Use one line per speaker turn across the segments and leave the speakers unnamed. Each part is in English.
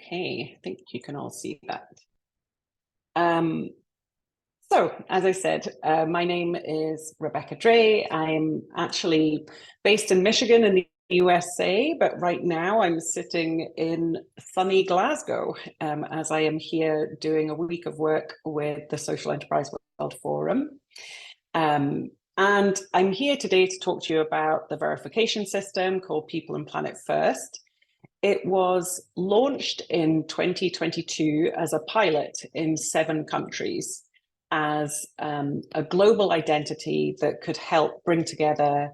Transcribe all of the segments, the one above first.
Okay, I think you can all see that. So, as I said, my name is Rebecca Dray. I'm actually based in Michigan in the USA, but right now I'm sitting in sunny Glasgow as I am here doing a week of work with the Social Enterprise World Forum. And I'm here today to talk to you about the verification system called People and Planet First. It was launched in 2022 as a pilot in 7 countries as a global identity that could help bring together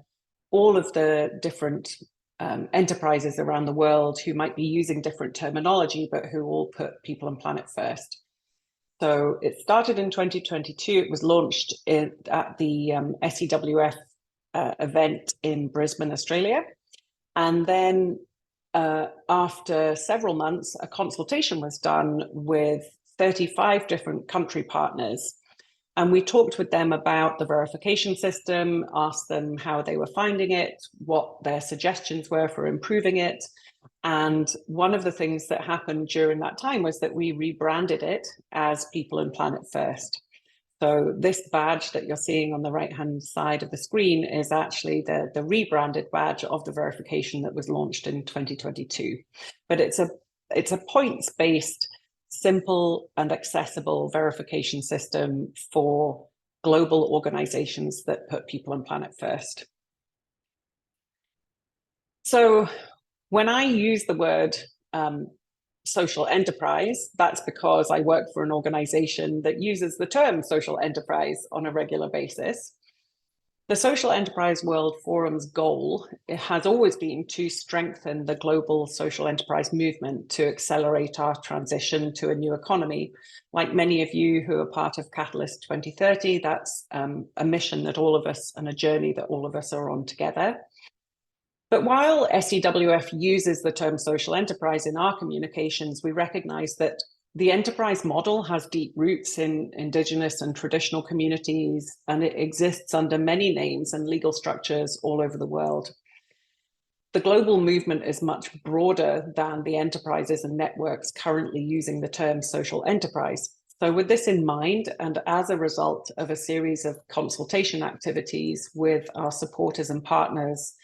all of the different enterprises around the world who might be using different terminology, but who all put people and planet first. So it started in 2022. It was launched at the SEWF event in Brisbane, Australia. And then after several months, a consultation was done with 35 different country partners. And we talked with them about the verification system, asked them how they were finding it, what their suggestions were for improving it. And one of the things that happened during that time was that we rebranded it as People and Planet First. So this badge that you're seeing on the right-hand side of the screen is actually the rebranded badge of the verification that was launched in 2022. But it's a points-based, simple and accessible verification system for global organizations that put people and planet first. So when I use the word social enterprise, that's because I work for an organization that uses the term social enterprise on a regular basis. The Social Enterprise World Forum's goal has always been to strengthen the global social enterprise movement to accelerate our transition to a new economy. Like many of you who are part of Catalyst 2030, that's a mission that all of us and a journey that all of us are on together. But while SEWF uses the term social enterprise in our communications, we recognize that the enterprise model has deep roots in indigenous and traditional communities, and it exists under many names and legal structures all over the world. The global movement is much broader than the enterprises and networks currently using the term social enterprise. So with this in mind, and as a result of a series of consultation activities with our supporters and partners,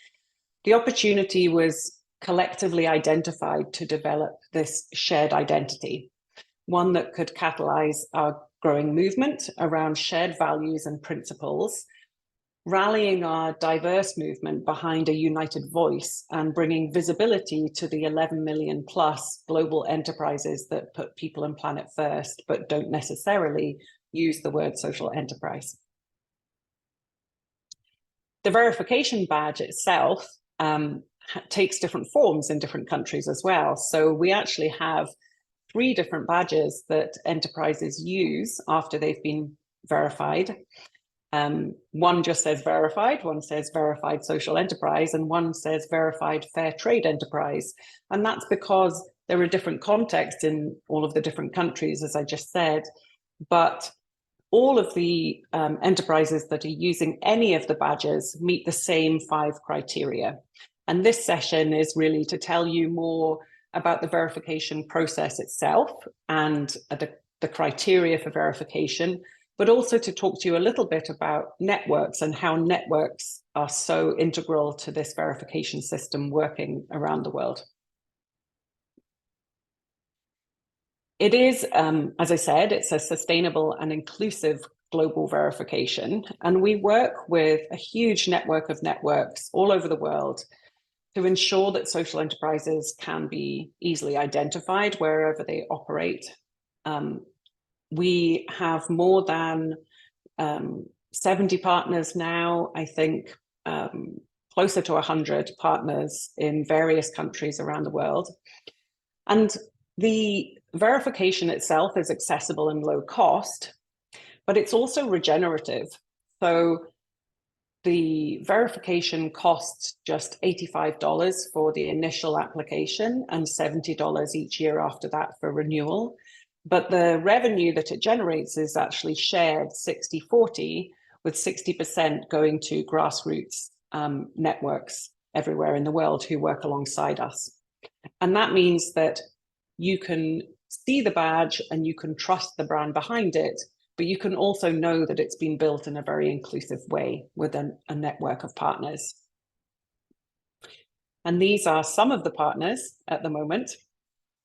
the opportunity was collectively identified to develop this shared identity, one that could catalyze our growing movement around shared values and principles, rallying our diverse movement behind a united voice and bringing visibility to the 11 million plus global enterprises that put people and planet first, but don't necessarily use the word social enterprise. The verification badge itself takes different forms in different countries as well. So we actually have 3 different badges that enterprises use after they've been verified. One just says verified, one says verified social enterprise, and one says verified fair trade enterprise. And that's because there are different contexts in all of the different countries, as I just said, but all of the enterprises that are using any of the badges meet the same 5 criteria. And this session is really to tell you more about the verification process itself and the criteria for verification, but also to talk to you a little bit about networks and how networks are so integral to this verification system working around the world. It is, as I said, it's a sustainable and inclusive global verification, and we work with a huge network of networks all over the world to ensure that social enterprises can be easily identified wherever they operate. We have more than 70 partners now, I think closer to 100 partners in various countries around the world. And the verification itself is accessible and low cost, but it's also regenerative. So the verification costs just $85 for the initial application and $70 each year after that for renewal. But the revenue that it generates is actually shared 60-40, with 60% going to grassroots networks everywhere in the world who work alongside us. And that means that you can see the badge and you can trust the brand behind it, but you can also know that it's been built in a very inclusive way with a network of partners. And these are some of the partners at the moment.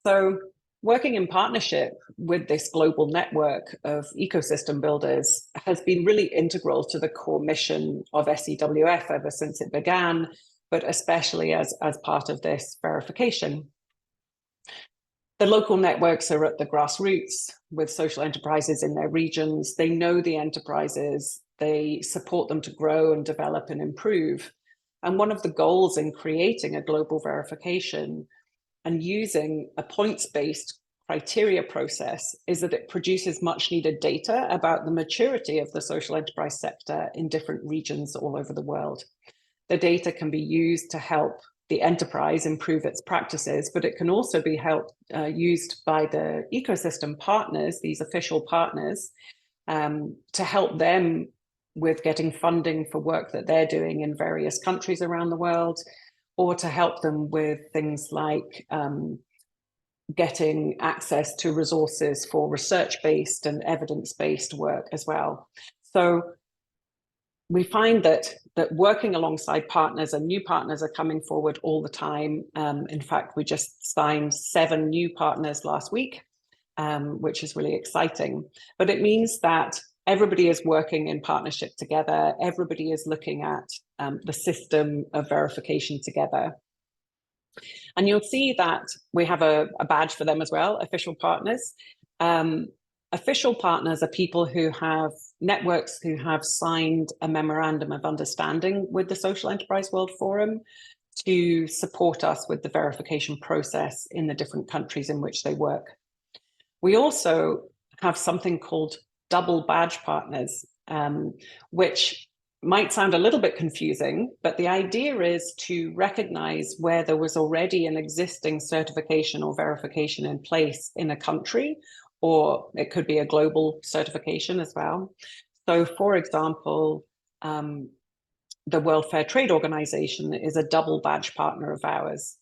So working in partnership with this global network of ecosystem builders has been really integral to the core mission of SEWF ever since it began, but especially as part of this verification. The local networks are at the grassroots with social enterprises in their regions. They know the enterprises, they support them to grow and develop and improve. And one of the goals in creating a global verification and using a points-based criteria process is that it produces much needed data about the maturity of the social enterprise sector in different regions all over the world. The data can be used to help the enterprise improve its practices, but it can also be used by the ecosystem partners, these official partners, to help them with getting funding for work that they're doing in various countries around the world, or to help them with things like getting access to resources for research-based and evidence-based work as well. So we find that working alongside partners, and new partners are coming forward all the time. In fact, we just signed 7 new partners last week, which is really exciting. But it means that everybody is working in partnership together. Everybody is looking at the system of verification together. And you'll see that we have a badge for them as well, official partners. Official partners are people who have networks who have signed a memorandum of understanding with the Social Enterprise World Forum to support us with the verification process in the different countries in which they work. We also have something called double badge partners, which might sound a little bit confusing, but the idea is to recognize where there was already an existing certification or verification in place in a country, or it could be a global certification as well. So for example, the World Fair Trade Organization is a double badge partner of ours,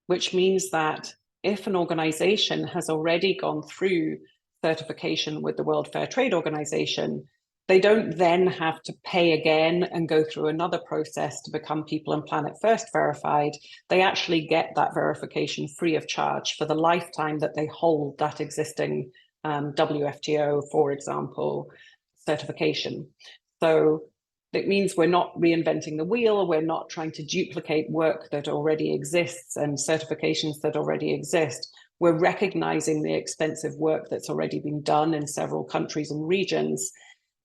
which means that if an organization has already gone through certification with the World Fair Trade Organization, they don't then have to pay again and go through another process to become People and Planet First verified. They actually get that verification free of charge for the lifetime that they hold that existing WFTO, for example, certification. So it means we're not reinventing the wheel. We're not trying to duplicate work that already exists and certifications that already exist. We're recognizing the extensive work that's already been done in several countries and regions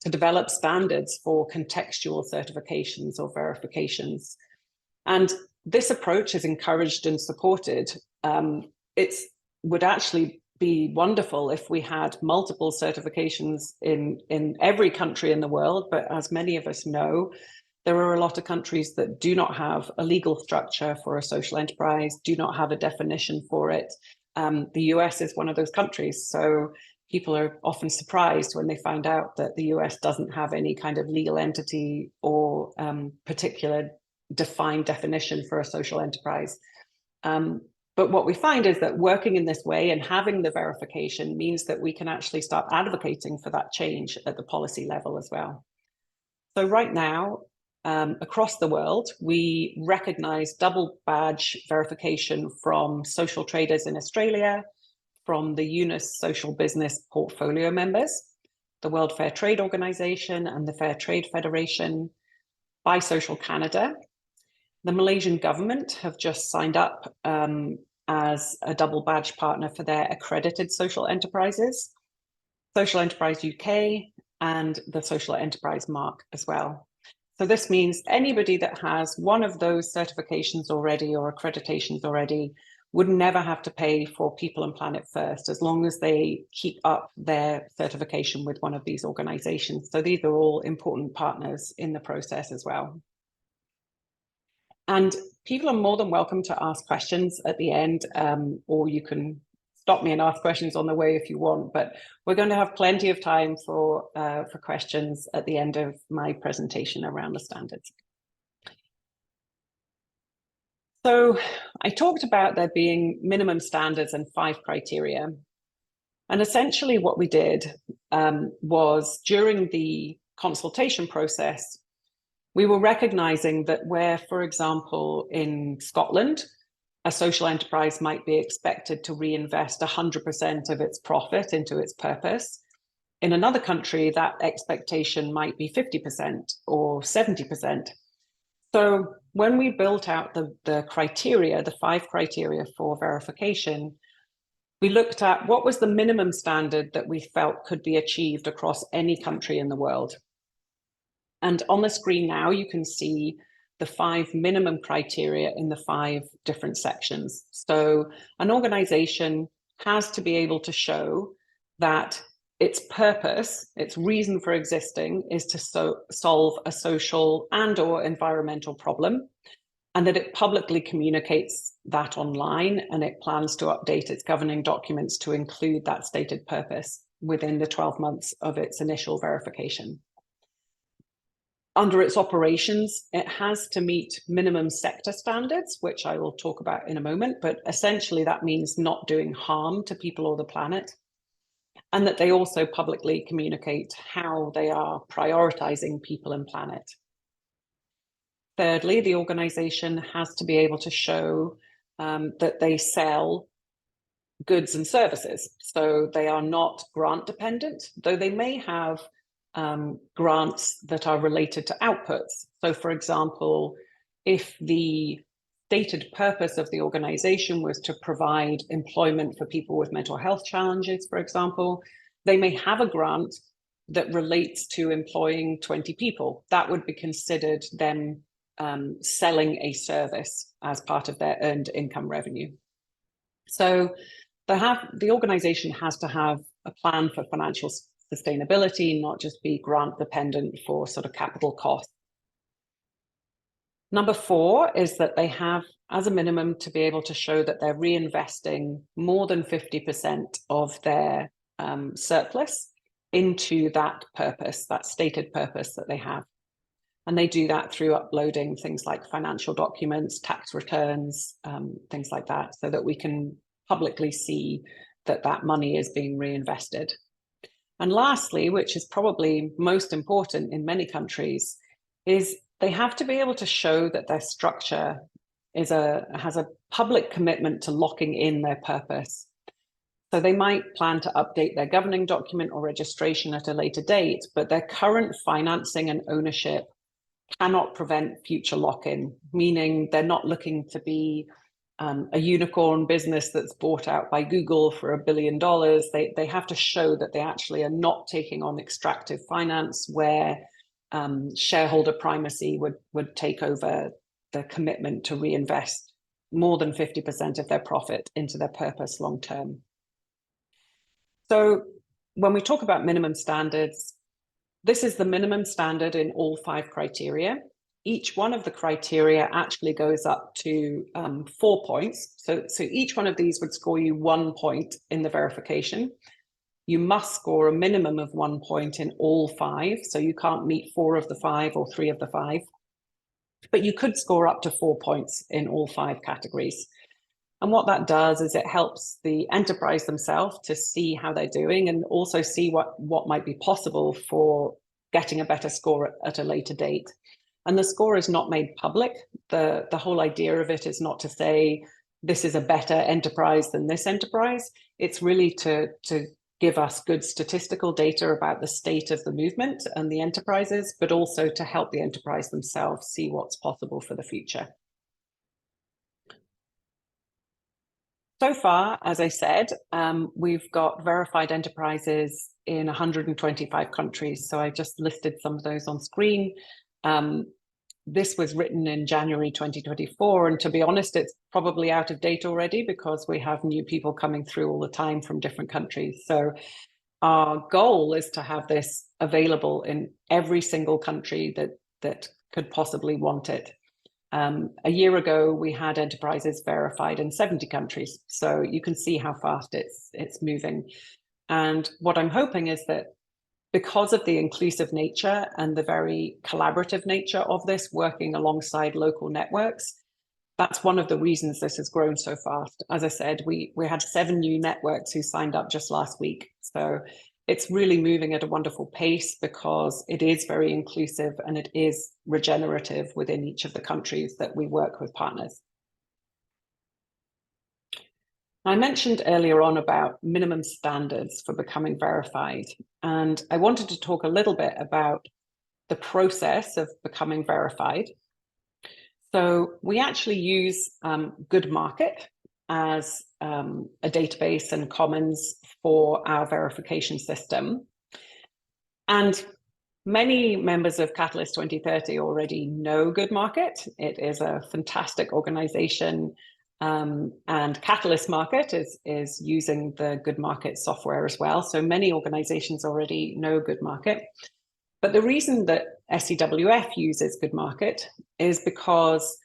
to develop standards for contextual certifications or verifications. And this approach is encouraged and supported. It would actually be wonderful if we had multiple certifications in every country in the world, but as many of us know, there are a lot of countries that do not have a legal structure for a social enterprise, do not have a definition for it. The US is one of those countries, so people are often surprised when they find out that the US doesn't have any kind of legal entity or particular defined definition for a social enterprise. But what we find is that working in this way and having the verification means that we can actually start advocating for that change at the policy level as well. So right now, across the world, we recognize double badge verification from social traders in Australia, from the UNIS Social Business Portfolio members, the World Fair Trade Organization and the Fair Trade Federation, by Social Canada. The Malaysian government have just signed up as a double badge partner for their accredited social enterprises, Social Enterprise UK, and the Social Enterprise Mark as well. So this means anybody that has one of those certifications already or accreditations already would never have to pay for People and Planet First as long as they keep up their certification with one of these organizations. So these are all important partners in the process as well. And people are more than welcome to ask questions at the end, or you can stop me and ask questions on the way if you want, but we're going to have plenty of time for questions at the end of my presentation around the standards. So I talked about there being minimum standards and 5 criteria. And essentially what we did was during the consultation process, we were recognizing that where, for example, in Scotland, a social enterprise might be expected to reinvest 100% of its profit into its purpose. In another country, that expectation might be 50% or 70%. So when we built out the criteria, the 5 criteria for verification, we looked at what was the minimum standard that we felt could be achieved across any country in the world. And on the screen now, you can see the 5 minimum criteria in the 5 different sections. So an organization has to be able to show that its purpose, its reason for existing, is to solve a social and/or environmental problem, and that it publicly communicates that online, and it plans to update its governing documents to include that stated purpose within the 12 months of its initial verification. Under its operations, it has to meet minimum sector standards, which I will talk about in a moment, but essentially that means not doing harm to people or the planet, and that they also publicly communicate how they are prioritizing people and planet. Thirdly, the organization has to be able to show that they sell goods and services. So they are not grant dependent, though they may have grants that are related to outputs. So for example, if the stated purpose of the organization was to provide employment for people with mental health challenges, for example, they may have a grant that relates to employing 20 people. That would be considered them selling a service as part of their earned income revenue. So the organization has to have a plan for financial sustainability, not just be grant dependent for sort of capital costs. Number 4 is that they have, as a minimum, to be able to show that they're reinvesting more than 50% of their surplus into that purpose, that stated purpose that they have. And they do that through uploading things like financial documents, tax returns, things like that, so that we can publicly see that that money is being reinvested. And lastly, which is probably most important in many countries, is they have to be able to show that their structure has a public commitment to locking in their purpose. So they might plan to update their governing document or registration at a later date, but their current financing and ownership cannot prevent future lock-in, meaning they're not looking to be a unicorn business that's bought out by Google for $1 billion. They have to show that they actually are not taking on extractive finance where shareholder primacy would take over the commitment to reinvest more than 50% of their profit into their purpose long term. So when we talk about minimum standards, this is the minimum standard in all 5 criteria. Each one of the criteria actually goes up to 4 points. So each one of these would score you 1 point in the verification. You must score a minimum of 1 point in all 5. So you can't meet 4 of the 5 or 3 of the 5. But you could score up to 4 points in all 5 categories. And what that does is it helps the enterprise themselves to see how they're doing and also see what might be possible for getting a better score at a later date. And the score is not made public. The whole idea of it is not to say this is a better enterprise than this enterprise. It's really to give us good statistical data about the state of the movement and the enterprises, but also to help the enterprise themselves see what's possible for the future. So far, as I said, we've got verified enterprises in 125 countries. So I just listed some of those on screen. This was written in January 2024, and to be honest, it's probably out of date already because we have new people coming through all the time from different countries. So our goal is to have this available in every single country that could possibly want it. A year ago, we had enterprises verified in 70 countries, so you can see how fast it's moving. And what I'm hoping is that because of the inclusive nature and the very collaborative nature of this, working alongside local networks, that's one of the reasons this has grown so fast. As I said, we had 7 new networks who signed up just last week. So it's really moving at a wonderful pace because it is very inclusive and it is regenerative within each of the countries that we work with partners. I mentioned earlier on about minimum standards for becoming verified, and I wanted to talk a little bit about the process of becoming verified. So we actually use Good Market as a database and commons for our verification system. And many members of Catalyst 2030 already know Good Market. It is a fantastic organization, and Catalyst Market is using the Good Market software as well. So many organizations already know Good Market. But the reason that SEWF uses Good Market is because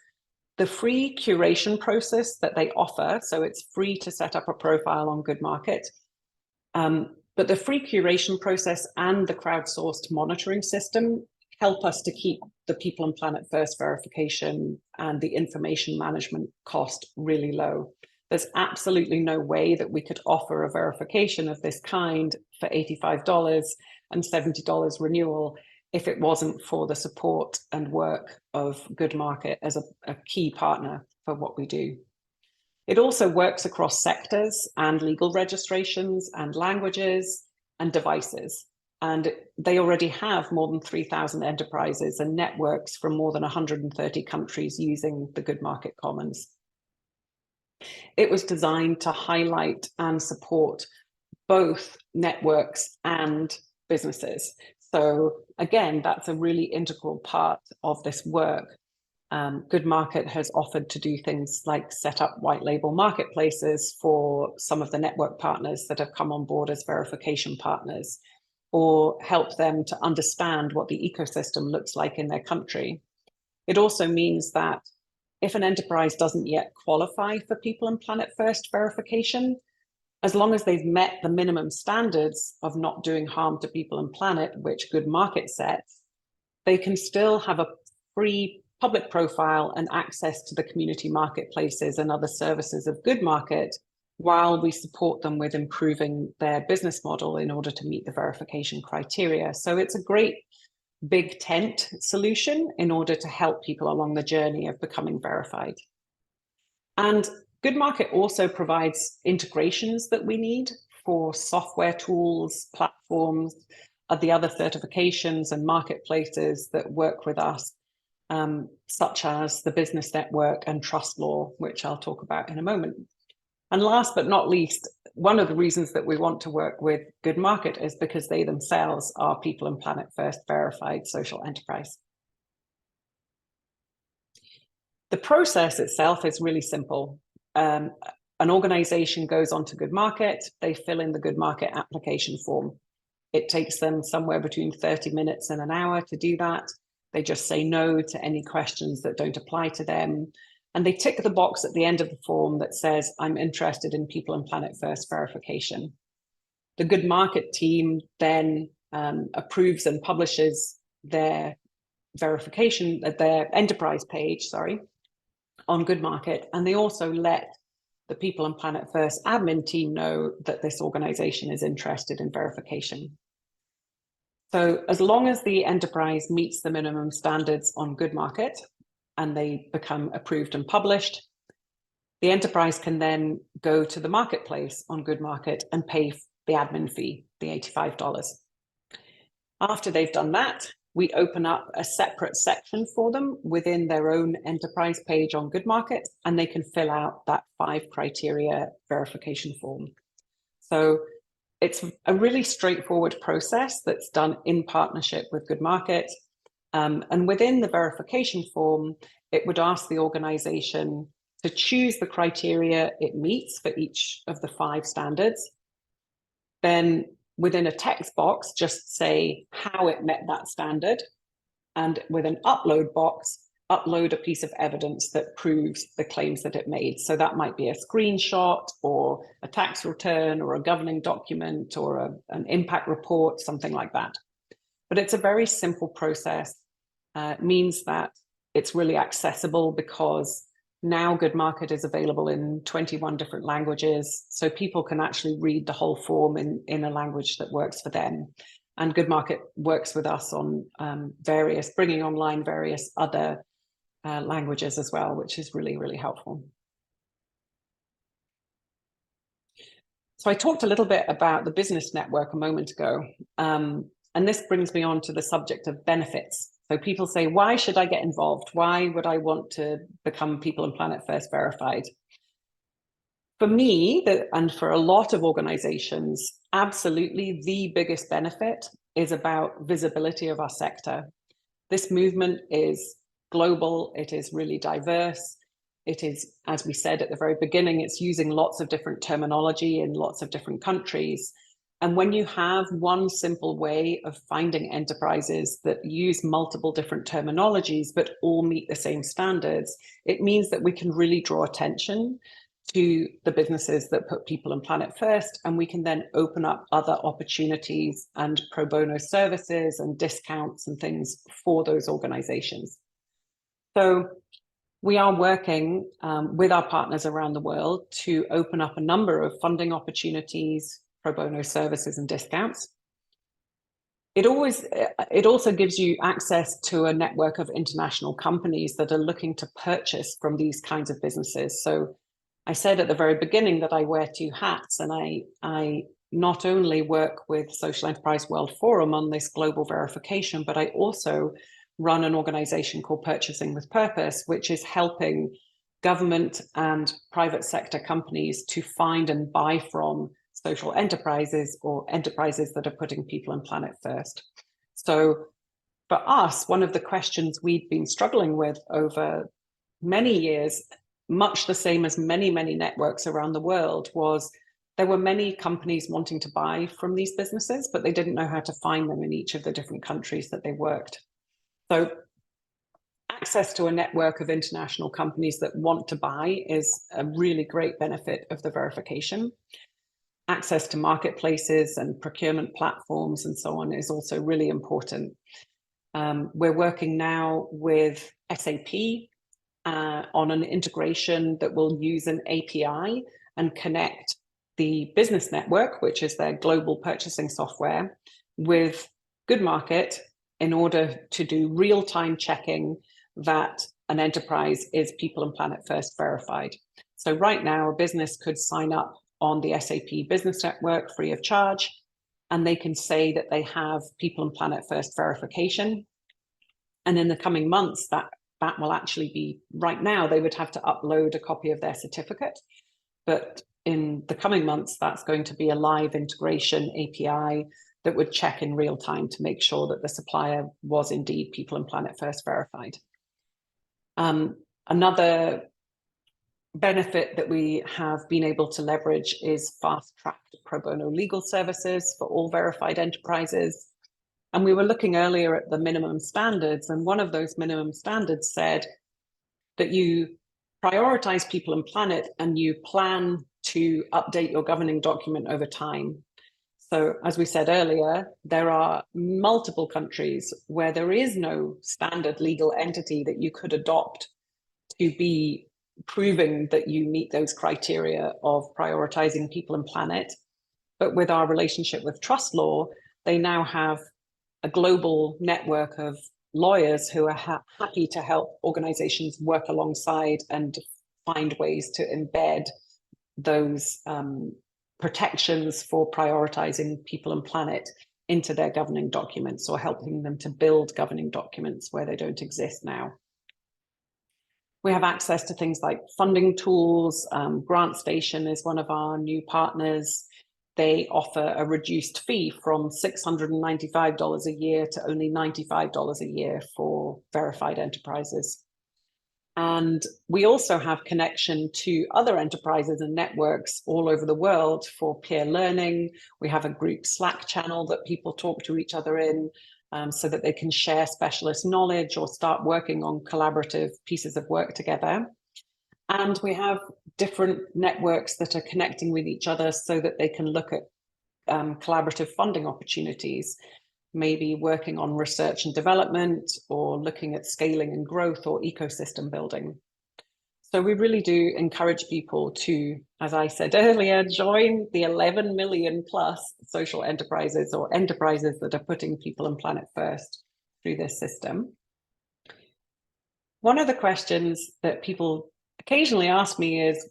the free curation process that they offer, so it's free to set up a profile on Good Market, but the free curation process and the crowdsourced monitoring system help us to keep the People and Planet First verification and the information management cost really low. There's absolutely no way that we could offer a verification of this kind for $85 and $70 renewal if it wasn't for the support and work of Good Market as a key partner for what we do. It also works across sectors and legal registrations and languages and devices. And they already have more than 3,000 enterprises and networks from more than 130 countries using the Good Market Commons. It was designed to highlight and support both networks and businesses. So again, that's a really integral part of this work. Good Market has offered to do things like set up white label marketplaces for some of the network partners that have come on board as verification partners, or help them to understand what the ecosystem looks like in their country. It also means that if an enterprise doesn't yet qualify for People and Planet First verification, as long as they've met the minimum standards of not doing harm to people and planet, which Good Market sets, they can still have a free public profile and access to the community marketplaces and other services of Good Market while we support them with improving their business model in order to meet the verification criteria. So it's a great big tent solution in order to help people along the journey of becoming verified. And Good Market also provides integrations that we need for software tools, platforms, the other certifications and marketplaces that work with us, such as the Business Network and Trust Law, which I'll talk about in a moment. And last but not least, one of the reasons that we want to work with Good Market is because they themselves are People and Planet First verified social enterprise. The process itself is really simple. An organization goes onto Good Market, they fill in the Good Market application form. It takes them somewhere between 30 minutes and an hour to do that. They just say no to any questions that don't apply to them. And they tick the box at the end of the form that says, I'm interested in People and Planet First verification. The Good Market team then approves and publishes their verification, their enterprise page, on Good Market. And they also let the People and Planet First admin team know that this organization is interested in verification. So as long as the enterprise meets the minimum standards on Good Market and they become approved and published, the enterprise can then go to the marketplace on Good Market and pay the admin fee, the $85. After they've done that, we open up a separate section for them within their own enterprise page on Good Market, and they can fill out that 5 criteria verification form. So it's a really straightforward process that's done in partnership with Good Market. And within the verification form, it would ask the organization to choose the criteria it meets for each of the 5 standards. Then within a text box, just say how it met that standard. And with an upload box, upload a piece of evidence that proves the claims that it made. So that might be a screenshot or a tax return or a governing document or an impact report, something like that. But it's a very simple process. It means that it's really accessible because Now Good Market is available in 21 different languages, so people can actually read the whole form in a language that works for them. And Good Market works with us on bringing online various other languages as well, which is really, really helpful. So I talked a little bit about the business network a moment ago, and this brings me on to the subject of benefits. So people say, why should I get involved? Why would I want to become People and Planet First verified? For me, and for a lot of organizations, absolutely the biggest benefit is about visibility of our sector. This movement is global, it is really diverse. It is, as we said at the very beginning, it's using lots of different terminology in lots of different countries. And when you have one simple way of finding enterprises that use multiple different terminologies, but all meet the same standards, it means that we can really draw attention to the businesses that put people and planet first, and we can then open up other opportunities and pro bono services and discounts and things for those organizations. So we are working with our partners around the world to open up a number of funding opportunities, pro bono services and discounts. It also gives you access to a network of international companies that are looking to purchase from these kinds of businesses. So I said at the very beginning that I wear two hats, and I not only work with Social Enterprise World Forum on this global verification, but I also run an organization called Purchasing with Purpose, which is helping government and private sector companies to find and buy from social enterprises or enterprises that are putting people and planet first. So for us, one of the questions we've been struggling with over many years, much the same as many, many networks around the world, was there were many companies wanting to buy from these businesses, but they didn't know how to find them in each of the different countries that they worked. So access to a network of international companies that want to buy is a really great benefit of the verification. Access to marketplaces and procurement platforms and so on is also really important. We're working now with SAP on an integration that will use an API and connect the business network, which is their global purchasing software, with Good Market in order to do real-time checking that an enterprise is People and Planet First verified. So right now, a business could sign up on the SAP Business Network free of charge, and they can say that they have People and Planet First verification. And in the coming months, that will actually be, right now, they would have to upload a copy of their certificate. But in the coming months, that's going to be a live integration API that would check in real time to make sure that the supplier was indeed People and Planet First verified. Another benefit that we have been able to leverage is fast-tracked pro bono legal services for all verified enterprises. And we were looking earlier at the minimum standards, and one of those minimum standards said that you prioritize people and planet and you plan to update your governing document over time. So as we said earlier, there are multiple countries where there is no standard legal entity that you could adopt to be proving that you meet those criteria of prioritizing people and planet. But with our relationship with Trust Law, they now have a global network of lawyers who are happy to help organizations work alongside and find ways to embed those protections for prioritizing people and planet into their governing documents, or helping them to build governing documents where they don't exist now. We have access to things like funding tools. GrantStation is one of our new partners. They offer a reduced fee from $695 a year to only $95 a year for verified enterprises. And we also have connection to other enterprises and networks all over the world for peer learning. We have a group Slack channel that people talk to each other in, so that they can share specialist knowledge or start working on collaborative pieces of work together. And we have different networks that are connecting with each other so that they can look at collaborative funding opportunities, maybe working on research and development, or looking at scaling and growth or ecosystem building. So we really do encourage people to, as I said earlier, join the 11 million plus social enterprises or enterprises that are putting people and planet first through this system. One of the questions that people occasionally ask me is,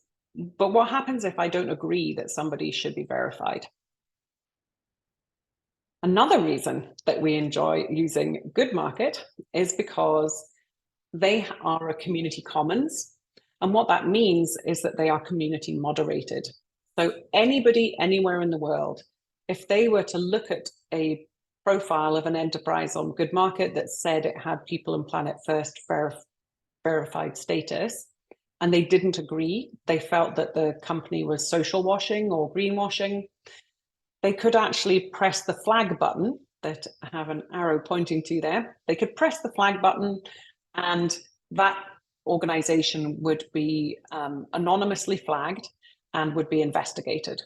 but what happens if I don't agree that somebody should be verified? Another reason that we enjoy using Good Market is because they are a community commons. And what that means is that they are community moderated. So anybody anywhere in the world, if they were to look at a profile of an enterprise on Good Market that said it had people and planet first verified status, and they didn't agree, they felt that the company was social washing or greenwashing, they could actually press the flag button that I have an arrow pointing to there. They could press the flag button and that organization would be anonymously flagged and would be investigated.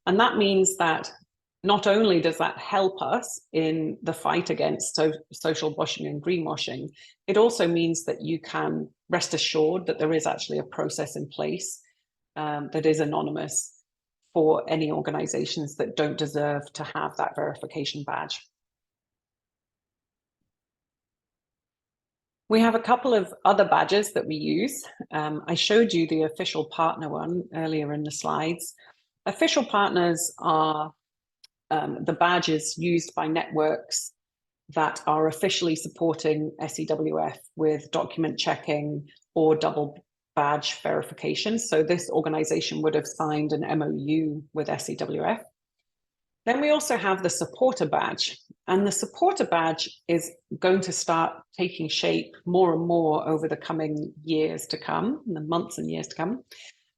And that means that not only does that help us in the fight against social washing and greenwashing, it also means that you can rest assured that there is actually a process in place that is anonymous for any organizations that don't deserve to have that verification badge. We have a couple of other badges that we use. I showed you the official partner one earlier in the slides. Official partners are the badges used by networks that are officially supporting SEWF with document checking or double badge verification. So this organization would have signed an MOU with SEWF. Then we also have the supporter badge, and the supporter badge is going to start taking shape more and more over the coming years to come, the months and years to come,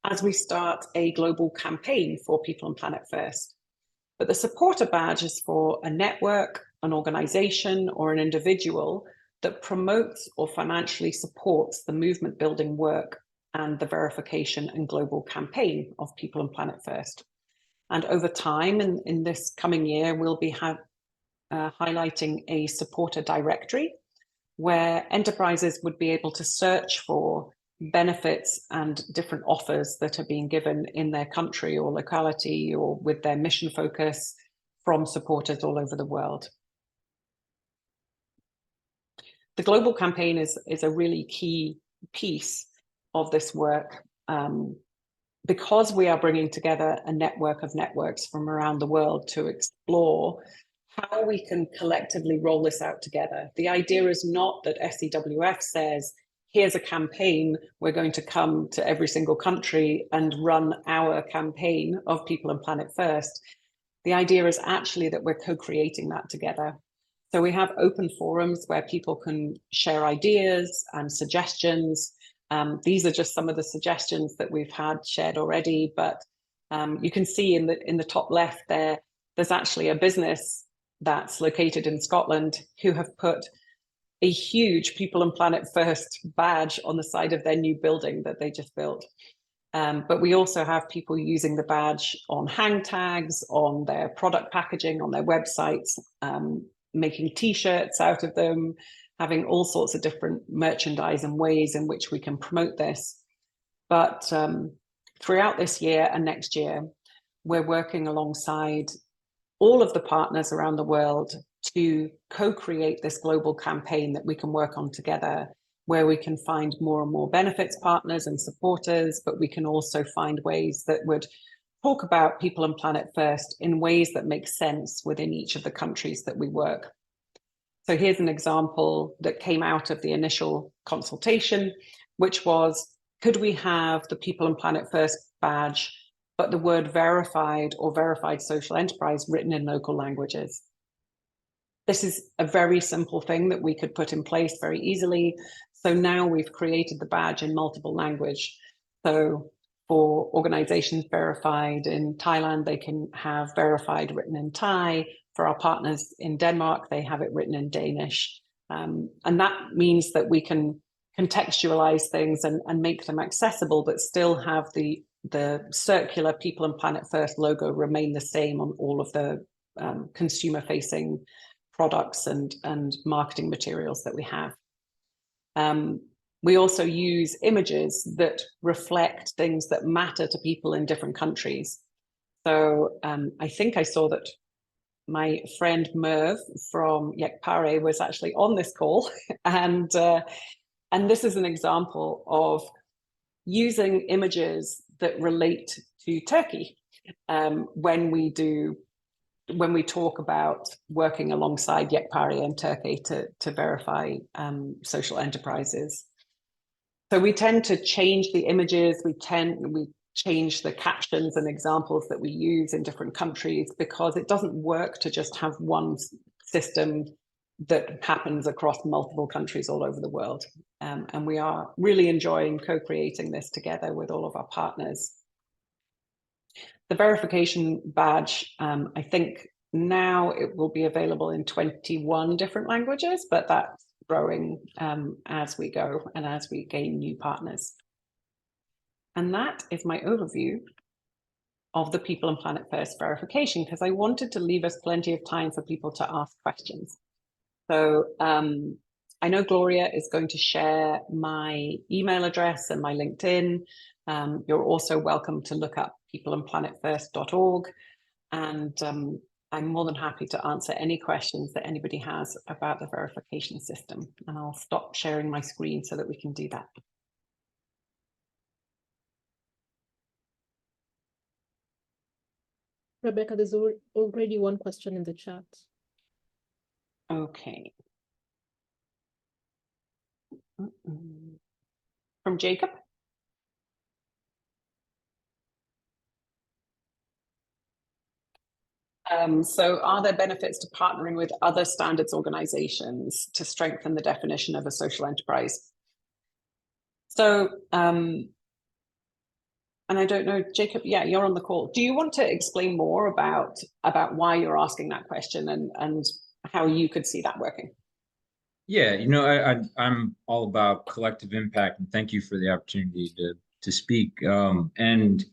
as we start a global campaign for People and Planet First. But the supporter badge is for a network, an organization, or an individual that promotes or financially supports the movement building work and the verification and global campaign of People and Planet First. And over time, in this coming year, we'll be highlighting a supporter directory where enterprises would be able to search for benefits and different offers that are being given in their country or locality or with their mission focus from supporters all over the world. The global campaign is a really key piece of this work. Because we are bringing together a network of networks from around the world to explore how we can collectively roll this out together. The idea is not that SEWF says, here's a campaign, we're going to come to every single country and run our campaign of People and Planet First. The idea is actually that we're co-creating that together. So we have open forums where people can share ideas and suggestions. These are just some of the suggestions that we've had shared already, but you can see in the top left there, there's actually a business that's located in Scotland who have put a huge People and Planet First badge on the side of their new building that they just built. But we also have people using the badge on hang tags, on their product packaging, on their websites, making t-shirts out of them, having all sorts of different merchandise and ways in which we can promote this. But throughout this year and next year, we're working alongside all of the partners around the world to co-create this global campaign that we can work on together, where we can find more and more benefits partners and supporters, but we can also find ways that would talk about People and Planet First in ways that make sense within each of the countries that we work. So here's an example that came out of the initial consultation, which was, could we have the People and Planet First badge, but the word verified or verified social enterprise written in local languages? This is a very simple thing that we could put in place very easily. So now we've created the badge in multiple language. So for organizations verified in Thailand, they can have verified written in Thai. For our partners in Denmark, they have it written in Danish. And that means that we can contextualize things and make them accessible, but still have the circular People and Planet First logo remain the same on all of the consumer-facing products and marketing materials that we have. we also use images that reflect things that matter to people in different countries. So I think I saw that my friend Merv from Yekpare was actually on this call, and this is an example of using images that relate to Turkey when we talk about working alongside Yekpare in Turkey to verify social enterprises. So we tend to change the images, we change the captions and examples that we use in different countries, because it doesn't work to just have one system that happens across multiple countries all over the world. And we are really enjoying co-creating this together with all of our partners. The verification badge, I think now it will be available in 21 different languages, but that's growing as we go and as we gain new partners. And that is my overview of the People and Planet First verification, because I wanted to leave us plenty of time for people to ask questions. So I know Gloria is going to share my email address and my LinkedIn. You're also welcome to look up peopleandplanetfirst.org. And I'm more than happy to answer any questions that anybody has about the verification system. And I'll stop sharing my screen so that we can do that.
Rebecca, there's already one question in the chat.
Okay. From Jacob. So are there benefits to partnering with other standards organizations to strengthen the definition of a social enterprise? So, and I don't know, Jacob, yeah, you're on the call. Do you want to explain more about why you're asking that question and how you could see that working?
Yeah, you know, I'm all about collective impact, and thank you for the opportunity to speak. And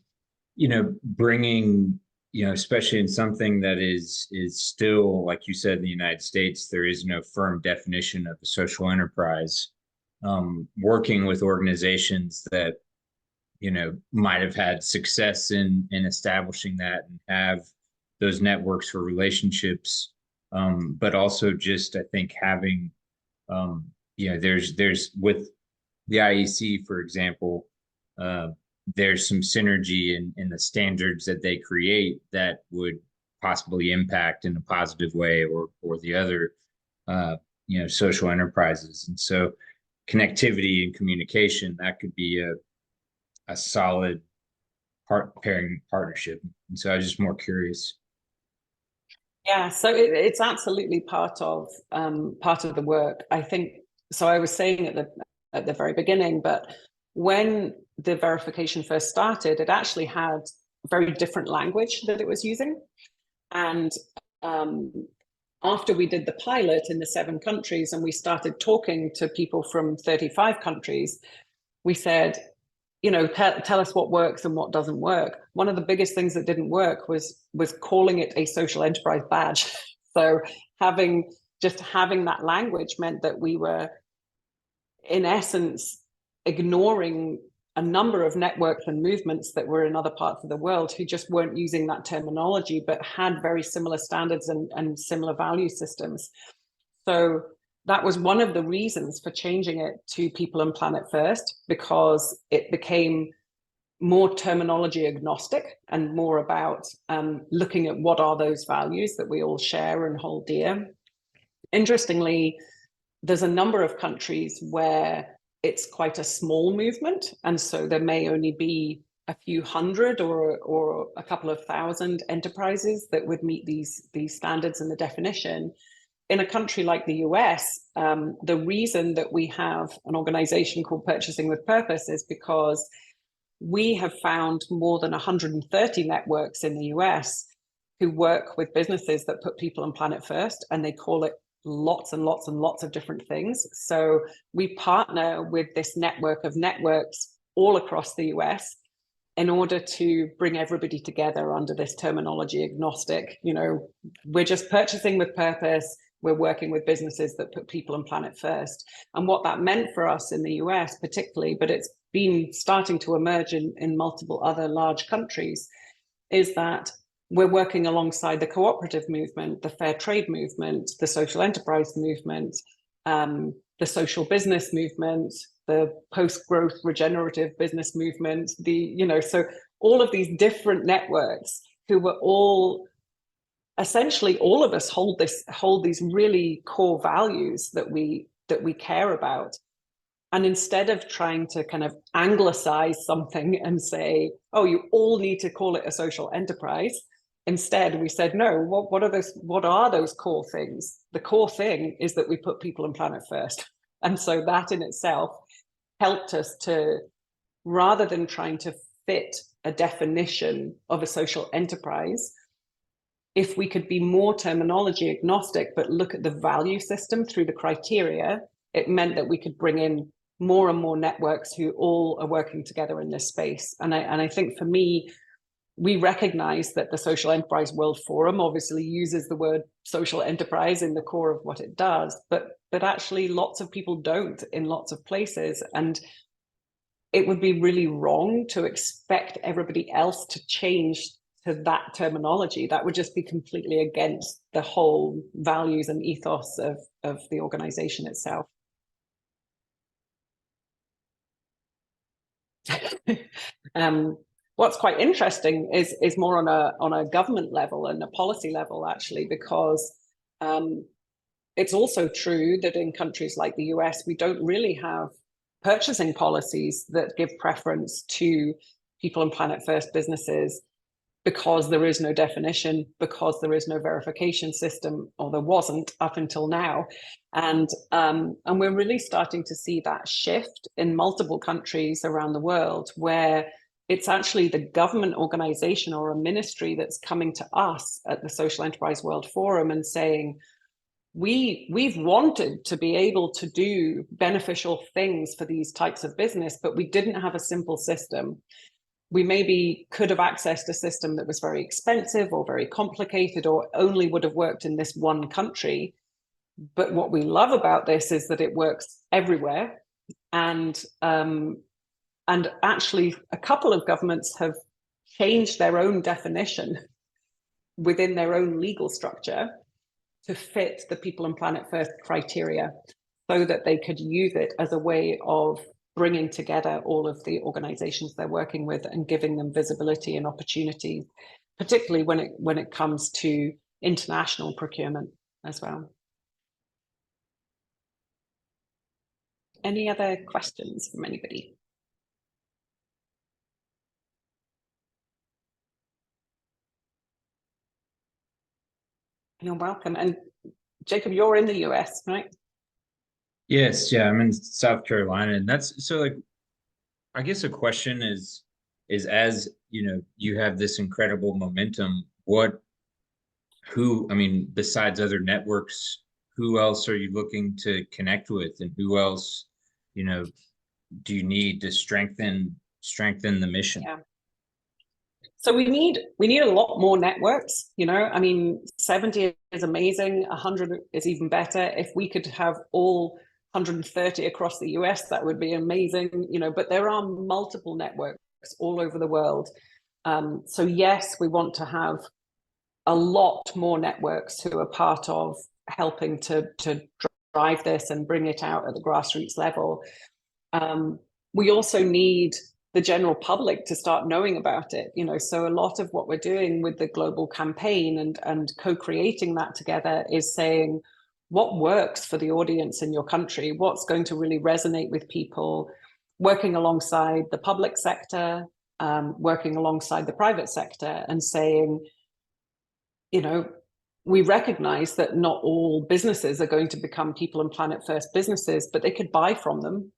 you know, bringing, you know, especially in something that is still, like you said, in the United States, there is no firm definition of a social enterprise. Working with organizations that, you know, might have had success in establishing that and have those networks for relationships, but also just, I think, having you know, there's with the IEC, for example, there's some synergy in the standards that they create that would possibly impact in a positive way or the other, you know, social enterprises. And so connectivity and communication, that could be a solid pairing partnership. And so I was just more curious.
Yeah, so it's absolutely part of the work, I think. So I was saying at the very beginning, but when the verification first started, it actually had very different language that it was using. And after we did the pilot in the 7 countries and we started talking to people from 35 countries, we said, you know, tell us what works and what doesn't work. One of the biggest things that didn't work was calling it a social enterprise badge. So having that language meant that we were, in essence, ignoring a number of networks and movements that were in other parts of the world who just weren't using that terminology, but had very similar standards and similar value systems. So that was one of the reasons for changing it to People and Planet First, because it became more terminology agnostic and more about looking at what are those values that we all share and hold dear. Interestingly, there's a number of countries where it's quite a small movement, and so there may only be a few hundred or a couple of thousand enterprises that would meet these standards and the definition. In a country like the US, the reason that we have an organization called Purchasing with Purpose is because we have found more than 130 networks in the US who work with businesses that put people and planet first, and they call it lots and lots and lots of different things. So we partner with this network of networks all across the US in order to bring everybody together under this terminology agnostic. You know, we're just purchasing with purpose. we're working with businesses that put people and planet first. And what that meant for us in the US particularly, but it's been starting to emerge in multiple other large countries, is that we're working alongside the cooperative movement, the fair trade movement, the social enterprise movement, the social business movement, the post-growth regenerative business movement, so all of these different networks who were all, essentially all of us hold these really core values that we care about. And instead of trying to kind of anglicize something and say, oh, you all need to call it a social enterprise, instead we said, no, what are those core things? The core thing is that we put people and planet first. And so that in itself helped us to, rather than trying to fit a definition of a social enterprise, if we could be more terminology agnostic, but look at the value system through the criteria, it meant that we could bring in more and more networks who all are working together in this space. And I think for me, we recognize that the Social Enterprise World Forum obviously uses the word social enterprise in the core of what it does, but actually lots of people don't in lots of places. And it would be really wrong to expect everybody else to change to that terminology. That would just be completely against the whole values and ethos of the organization itself. What's quite interesting is more on a government level and a policy level, actually, because it's also true that in countries like the US, we don't really have purchasing policies that give preference to people and planet first businesses, because there is no definition, because there is no verification system, or there wasn't up until now. And we're really starting to see that shift in multiple countries around the world, where it's actually the government organization or a ministry that's coming to us at the Social Enterprise World Forum and saying, we've wanted to be able to do beneficial things for these types of business, but we didn't have a simple system. We maybe could have accessed a system that was very expensive or very complicated or only would have worked in this one country. But what we love about this is that it works everywhere. And actually, a couple of governments have changed their own definition within their own legal structure to fit the people and planet first criteria, so that they could use it as a way of bringing together all of the organizations they're working with and giving them visibility and opportunity, particularly when it comes to international procurement as well. Any other questions from anybody? You're welcome. And Jacob, you're in the US, right?
Yes, yeah, I'm in South Carolina, and that's so like, I guess a question is as you have this incredible momentum, I mean, besides other networks, who else are you looking to connect with, and who else, do you need to strengthen the mission?
Yeah. So we need a lot more networks, I mean, 70 is amazing, 100 is even better. If we could have all 130 across the US, that would be amazing, but there are multiple networks all over the world. So yes, we want to have a lot more networks who are part of helping to drive this and bring it out at the grassroots level. We also need the general public to start knowing about it, so a lot of what we're doing with the global campaign and co-creating that together is saying, what works for the audience in your country, what's going to really resonate with people, working alongside the public sector, working alongside the private sector, and saying, we recognize that not all businesses are going to become people and planet first businesses, but they could buy from them.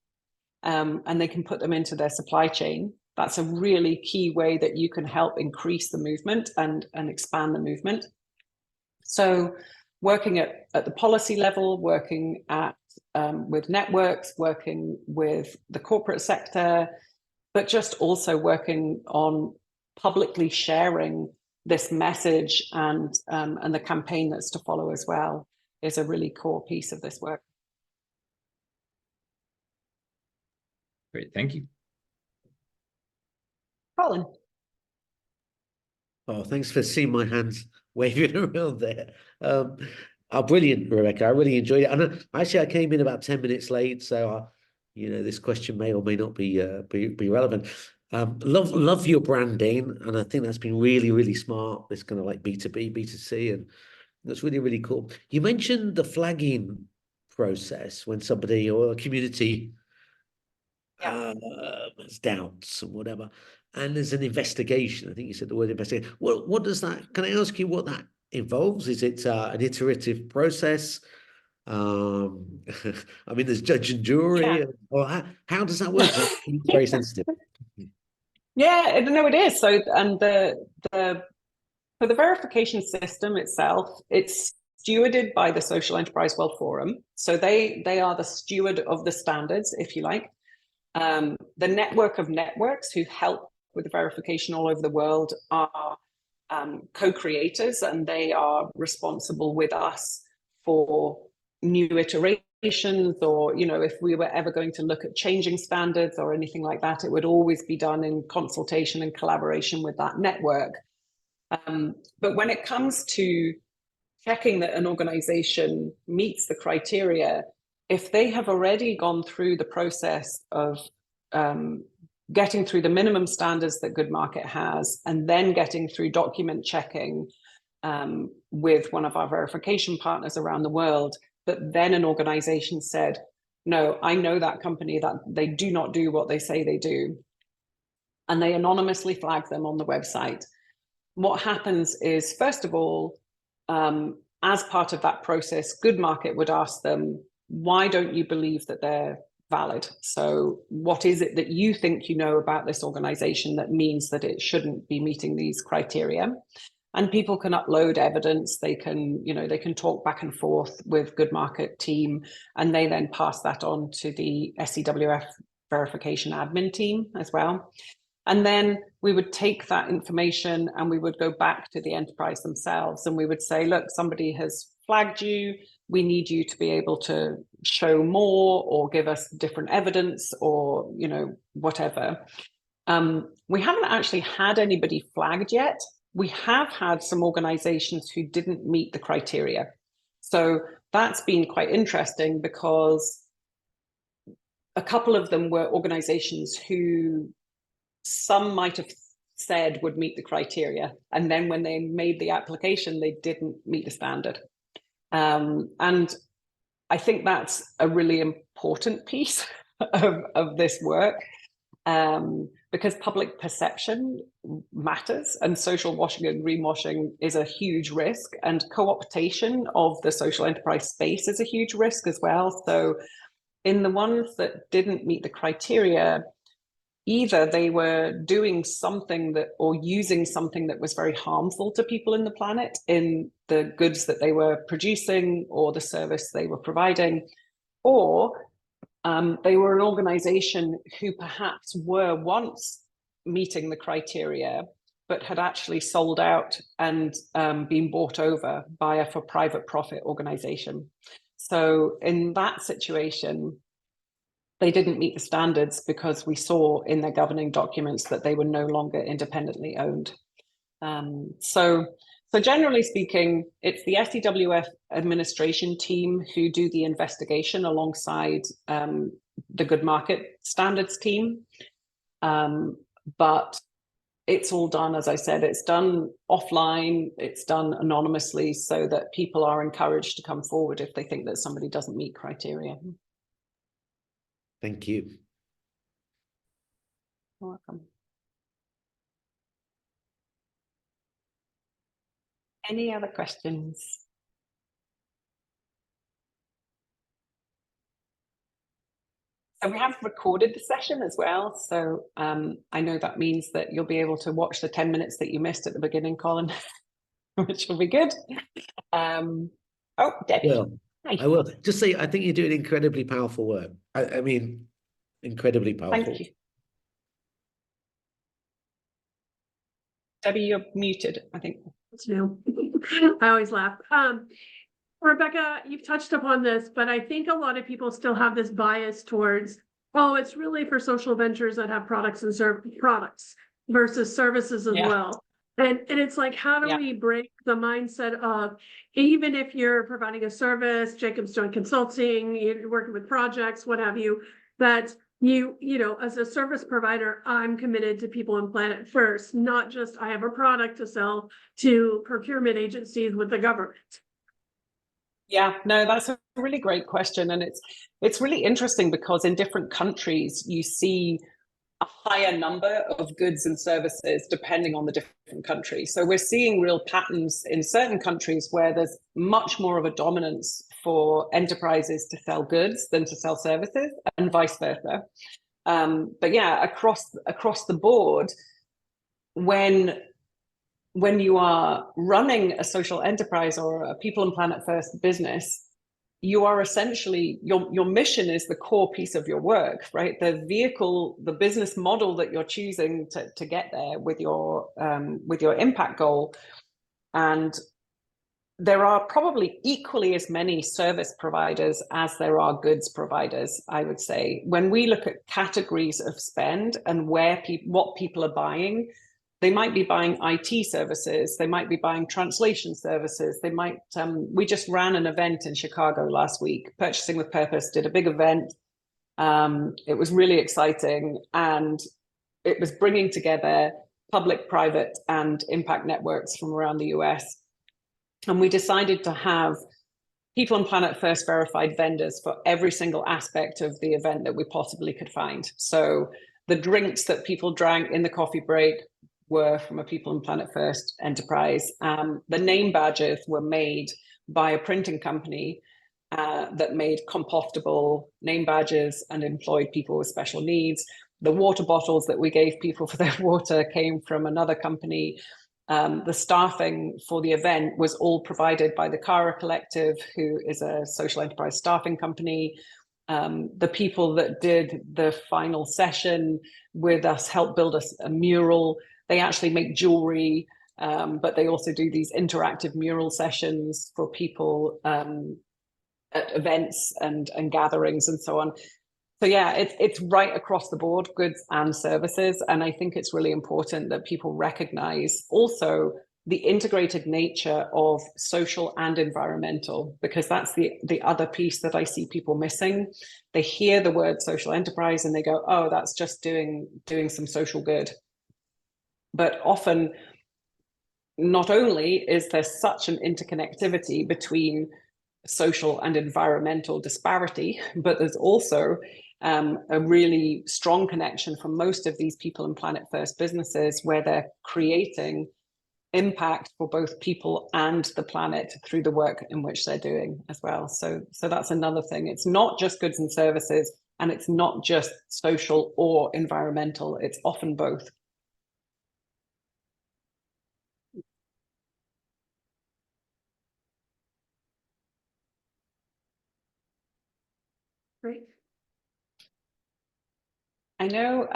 And they can put them into their supply chain. That's a really key way that you can help increase the movement and expand the movement. So working at the policy level, working with networks, working with the corporate sector, but just also working on publicly sharing this message and the campaign that's to follow as well. is a really core piece of this work.
Great, thank you.
Colin.
Oh, thanks for seeing my hands waving around there. Oh, brilliant, Rebecca. I really enjoyed it. And actually, I came in about 10 minutes late, so this question may or may not be relevant. Love your branding, and I think that's been really, really smart. This kind of like B2B, B2C, and that's really, really cool. You mentioned the flagging process when somebody or a community has doubts and whatever, and there's an investigation. I think you said the word investigation. What does that? Can I ask you what that involves? Is it an iterative process? I mean, there's judge and jury, or how does that work? It's very sensitive.
Yeah, no, it is. So, and for the verification system itself, it's stewarded by the Social Enterprise World Forum. So they are the steward of the standards, if you like. The network of networks who help with the verification all over the world are co-creators, and they are responsible with us for new iterations, or if we were ever going to look at changing standards or anything like that, it would always be done in consultation and collaboration with that network. But when it comes to checking that an organization meets the criteria, if they have already gone through the process of getting through the minimum standards that Good Market has, and then getting through document checking with one of our verification partners around the world, but then an organization said, no, I know that company, that they do not do what they say they do, and they anonymously flag them on the website. What happens is, first of all, as part of that process, Good Market would ask them, why don't you believe that they're valid? So what is it that you think you know about this organization that means that it shouldn't be meeting these criteria? And people can upload evidence. They can, they can talk back and forth with Good Market team, and they then pass that on to the SEWF verification admin team as well. And then we would take that information and we would go back to the enterprise themselves, and we would say, look, somebody has flagged you. We need you to be able to show more or give us different evidence, or, whatever. We haven't actually had anybody flagged yet. We have had some organizations who didn't meet the criteria. So that's been quite interesting, because a couple of them were organizations who some might have said would meet the criteria, and then when they made the application, they didn't meet the standard. And I think that's a really important piece of this work, because public perception matters, and social washing and greenwashing is a huge risk, and co-optation of the social enterprise space is a huge risk as well. So in the ones that didn't meet the criteria, either they were doing something that, or using something that was very harmful to people in the planet in the goods that they were producing or the service they were providing, or they were an organization who perhaps were once meeting the criteria, but had actually sold out and been bought over by a for-private profit organization. So in that situation, they didn't meet the standards because we saw in their governing documents that they were no longer independently owned. So generally speaking, it's the SEWF administration team who do the investigation alongside the Good Market standards team. But it's all done, as I said, it's done offline, it's done anonymously, so that people are encouraged to come forward if they think that somebody doesn't meet criteria.
Thank you.
You're welcome. Any other questions? So we have recorded the session as well. So I know that means that you'll be able to watch the 10 minutes that you missed at the beginning, Colin, which will be good. Oh, Debbie.
Well, I will just say, I think you're doing incredibly powerful work. I mean, incredibly powerful.
Thank you. Debbie, you're muted, I think.
No, I always laugh.
Rebecca, you've touched upon this, but I think a lot of people still have this bias towards, oh, it's really for social ventures that have products and products versus services as well. And it's like, how do we break the mindset of, even if you're providing a service, Jacob's doing consulting, you're working with projects, what have you, that you know, as a service provider, I'm committed to people and planet first, not just I have a product to sell to procurement agencies with the government.
Yeah, no, that's a really great question. And it's really interesting because in different countries, you see a higher number of goods and services depending on the different countries. So we're seeing real patterns in certain countries where there's much more of a dominance for enterprises to sell goods than to sell services, and vice versa. But yeah, across the board, when you are running a social enterprise or a people and planet first business, you are essentially, your mission is the core piece of your work, right? The vehicle, the business model that you're choosing to get there with your impact goal. And there are probably equally as many service providers as there are goods providers, I would say. When we look at categories of spend and what people are buying, they might be buying IT services, they might be buying translation services, they might, we just ran an event in Chicago last week, Purchasing with Purpose did a big event. It was really exciting, and it was bringing together public, private, and impact networks from around the US. And we decided to have People and Planet First verified vendors for every single aspect of the event that we possibly could find. So the drinks that people drank in the coffee break were from a People and Planet First enterprise. The name badges were made by a printing company that made compostable name badges and employed people with special needs. The water bottles that we gave people for their water came from another company. The staffing for the event was all provided by the Cara Collective, who is a social enterprise staffing company. The people that did the final session with us helped build us a mural. They actually make jewelry, but they also do these interactive mural sessions for people at events and gatherings and so on. So yeah, it's right across the board, goods and services. And I think it's really important that people recognize also the integrated nature of social and environmental, because that's the other piece that I see people missing. They hear the word social enterprise and they go, oh, that's just doing some social good. But often, not only is there such an interconnectivity between social and environmental disparity, but there's also a really strong connection for most of these People and Planet First businesses where they're creating impact for both people and the planet through the work in which they're doing as well. So that's another thing. It's not just goods and services, and it's not just social or environmental. It's often both.
Great.
I know,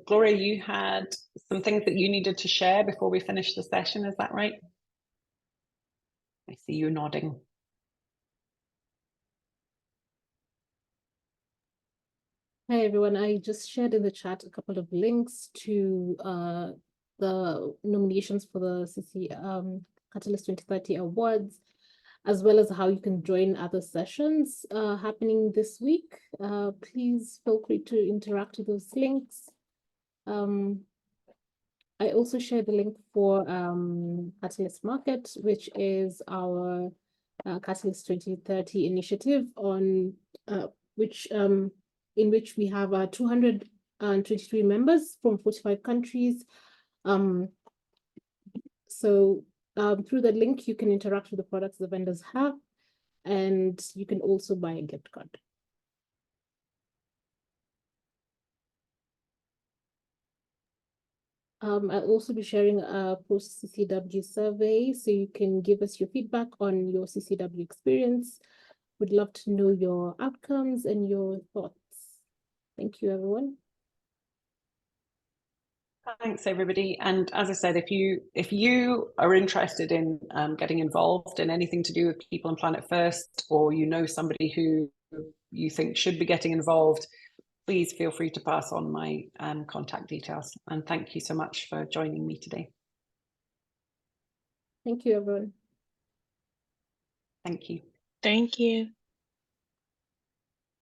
Gloria, you had some things that you needed to share before we finish the session. Is that right? I see you nodding.
Hi, everyone. I just shared in the chat a couple of links to the nominations for the CC Catalyst 2030 Awards, as well as how you can join other sessions happening this week. Please feel free to interact with those links. I also shared the link for Catalyst Market, which is our Catalyst 2030 initiative on in which we have 223 members from 45 countries. Through the link, you can interact with the products the vendors have, and you can also buy a gift card. I'll also be sharing a post-CCW survey, so you can give us your feedback on your CCW experience. Would love to know your outcomes and your thoughts. Thank you, everyone.
Thanks, everybody. And as I said, if you are interested in getting involved in anything to do with People and Planet First, or you know somebody who you think should be getting involved, please feel free to pass on my contact details. And thank you so much for joining me today.
Thank you, everyone.
Thank you.
Thank you.